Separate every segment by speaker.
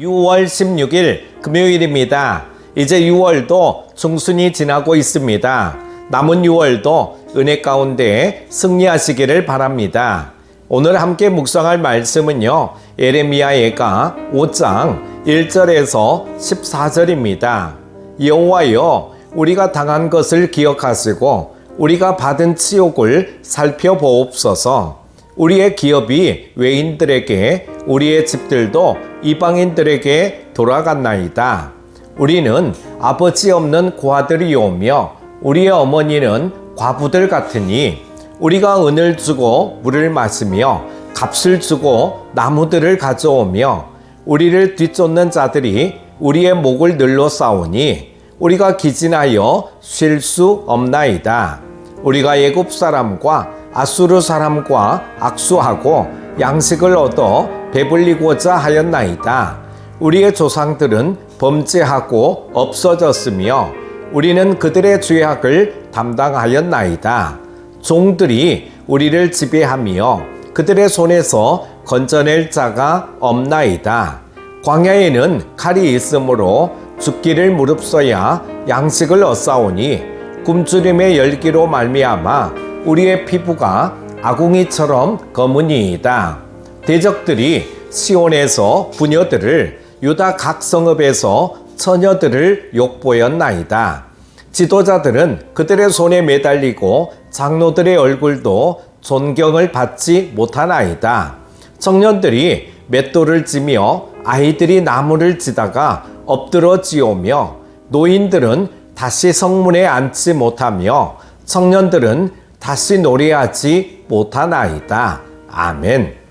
Speaker 1: 6월 16일 금요일입니다. 이제 6월도 중순이 지나고 있습니다. 남은 6월도 은혜 가운데 승리하시기를 바랍니다. 오늘 함께 묵상할 말씀은요, 예레미야가 5장 1절에서 14절입니다. 여호와여, 우리가 당한 것을 기억하시고 우리가 받은 치욕을 살펴보옵소서. 우리의 기업이 외인들에게, 우리의 집들도 이방인들에게 돌아갔나이다. 우리는 아버지 없는 고아들이오며 우리의 어머니는 과부들 같으니 우리가 은을 주고 물을 마시며 값을 주고 나무들을 가져오며 우리를 뒤쫓는 자들이 우리의 목을 늘러 싸우니 우리가 기진하여 쉴 수 없나이다. 우리가 애굽 사람과 아수르 사람과 악수하고 양식을 얻어 배불리고자 하였나이다. 우리의 조상들은 범죄하고 없어졌으며 우리는 그들의 죄악을 담당하였나이다. 종들이 우리를 지배하며 그들의 손에서 건져낼 자가 없나이다. 광야에는 칼이 있으므로 죽기를 무릅써야 양식을 얻사오니 굶주림의 열기로 말미암아 우리의 피부가 아궁이처럼 검으니이다. 대적들이 시온에서 부녀들을, 유다 각 성읍에서 처녀들을 욕보였나이다. 지도자들은 그들의 손에 매달리고 장로들의 얼굴도 존경을 받지 못하나이다. 청년들이 맷돌을 찌며 아이들이 나무를 지다가 엎드러 지오며 노인들은 다시 성문에 앉지 못하며 청년들은 다시 노래하지 못하나이다. 아멘.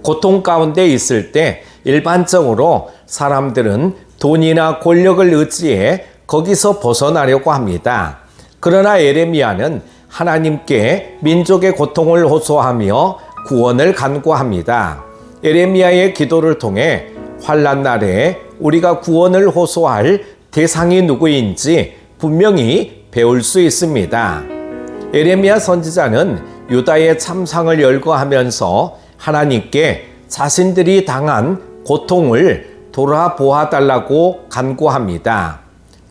Speaker 1: 고통 가운데 있을 때 일반적으로 사람들은 돈이나 권력을 의지해 거기서 벗어나려고 합니다. 그러나 예레미야는 하나님께 민족의 고통을 호소하며 구원을 간구합니다. 예레미야의 기도를 통해 환난 날에 우리가 구원을 호소할 대상이 누구인지 분명히 배울 수 있습니다. 예레미야 선지자는 유다의 참상을 열거하면서 하나님께 자신들이 당한 고통을 돌아보아 달라고 간구합니다.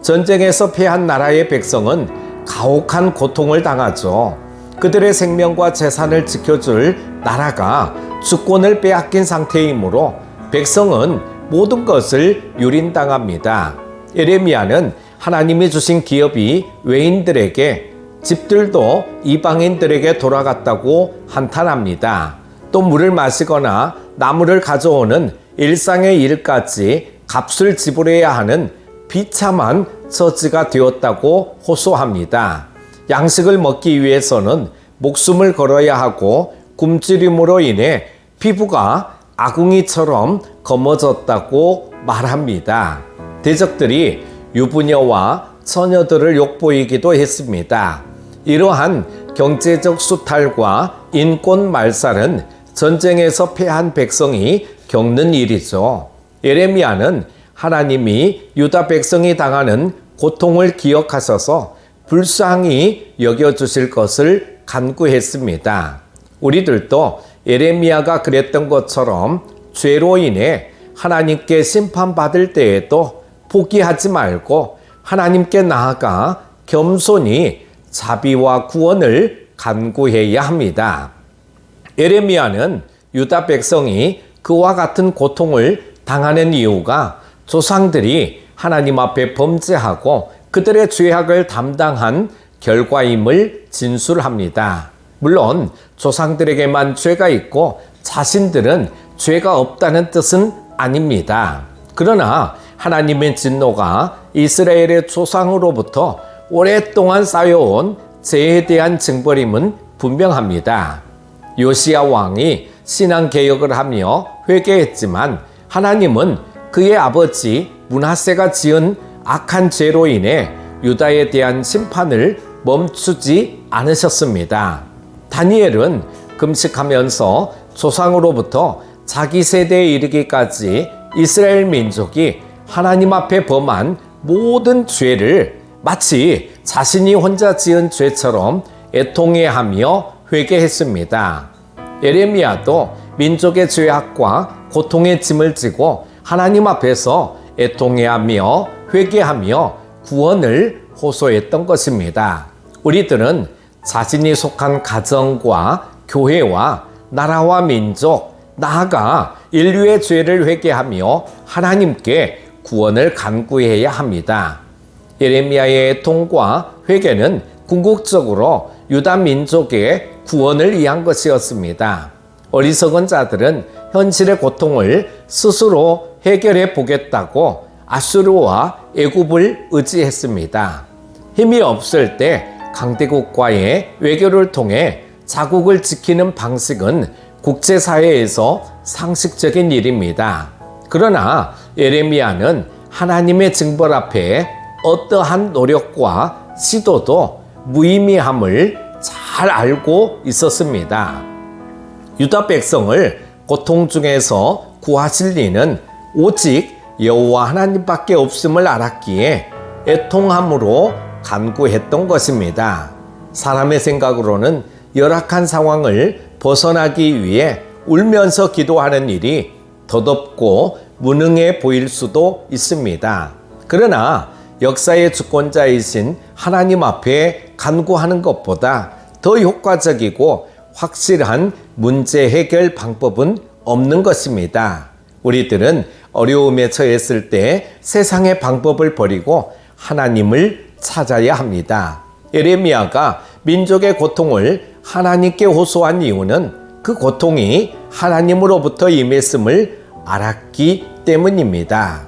Speaker 1: 전쟁에서 패한 나라의 백성은 가혹한 고통을 당하죠. 그들의 생명과 재산을 지켜줄 나라가 주권을 빼앗긴 상태이므로 백성은 모든 것을 유린당합니다. 예레미야는 하나님이 주신 기업이 외인들에게, 집들도 이방인들에게 돌아갔다고 한탄합니다. 또 물을 마시거나 나무를 가져오는 일상의 일까지 값을 지불해야 하는 비참한 처지가 되었다고 호소합니다. 양식을 먹기 위해서는 목숨을 걸어야 하고 굶주림으로 인해 피부가 아궁이처럼 검어졌다고 말합니다. 대적들이 유부녀와 처녀들을 욕보이기도 했습니다. 이러한 경제적 수탈과 인권 말살은 전쟁에서 패한 백성이 겪는 일이죠. 예레미야는 하나님이 유다 백성이 당하는 고통을 기억하셔서 불쌍히 여겨주실 것을 간구했습니다. 우리들도 예레미야가 그랬던 것처럼 죄로 인해 하나님께 심판받을 때에도 포기하지 말고 하나님께 나아가 겸손히 자비와 구원을 간구해야 합니다. 예레미야는 유다 백성이 그와 같은 고통을 당하는 이유가 조상들이 하나님 앞에 범죄하고 그들의 죄악을 담당한 결과임을 진술합니다. 물론 조상들에게만 죄가 있고 자신들은 죄가 없다는 뜻은 아닙니다. 그러나 하나님의 진노가 이스라엘의 조상으로부터 오랫동안 쌓여온 죄에 대한 징벌임은 분명합니다. 요시야 왕이 신앙개혁을 하며 회개했지만 하나님은 그의 아버지 므낫세가 지은 악한 죄로 인해 유다에 대한 심판을 멈추지 않으셨습니다. 다니엘은 금식하면서 조상으로부터 자기 세대에 이르기까지 이스라엘 민족이 하나님 앞에 범한 모든 죄를 마치 자신이 혼자 지은 죄처럼 애통해하며 회개했습니다. 예레미야도 민족의 죄악과 고통의 짐을 지고 하나님 앞에서 애통해하며 회개하며 구원을 호소했던 것입니다. 우리들은 자신이 속한 가정과 교회와 나라와 민족, 나아가 인류의 죄를 회개하며 하나님께 구원을 간구해야 합니다. 예레미야의 애통과 회개는 궁극적으로 유다 민족의 구원을 위한 것이었습니다. 어리석은 자들은 현실의 고통을 스스로 해결해 보겠다고 아수르와 애굽을 의지했습니다. 힘이 없을 때 강대국과의 외교를 통해 자국을 지키는 방식은 국제사회에서 상식적인 일입니다. 그러나 예레미야는 하나님의 징벌 앞에 어떠한 노력과 시도도 무의미함을 잘 알고 있었습니다. 유다 백성을 고통 중에서 구하실 이는 오직 여호와 하나님밖에 없음을 알았기에 애통함으로 간구했던 것입니다. 사람의 생각으로는 열악한 상황을 벗어나기 위해 울면서 기도하는 일이 더덥고 무능해 보일 수도 있습니다. 그러나 역사의 주권자이신 하나님 앞에 간구하는 것보다 더 효과적이고 확실한 문제 해결 방법은 없는 것입니다. 우리들은 어려움에 처했을 때 세상의 방법을 버리고 하나님을 찾아야 합니다. 예레미야가 민족의 고통을 하나님께 호소한 이유는 그 고통이 하나님으로부터 임했음을 알았기 때문입니다.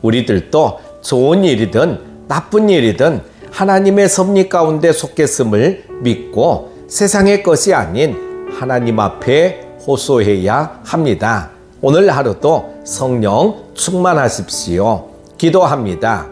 Speaker 1: 우리들도 좋은 일이든 나쁜 일이든 하나님의 섭리 가운데 속했음을 믿고 세상의 것이 아닌 하나님 앞에 호소해야 합니다. 오늘 하루도 성령 충만하십시오. 기도합니다.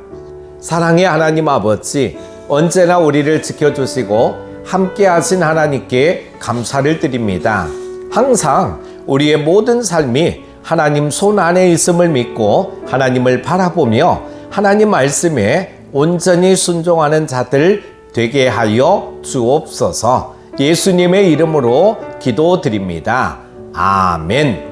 Speaker 1: 사랑의 하나님 아버지, 언제나 우리를 지켜주시고 함께 하신 하나님께 감사를 드립니다. 항상 우리의 모든 삶이 하나님 손 안에 있음을 믿고 하나님을 바라보며 하나님 말씀에 온전히 순종하는 자들 되게 하여 주옵소서. 예수님의 이름으로 기도드립니다. 아멘.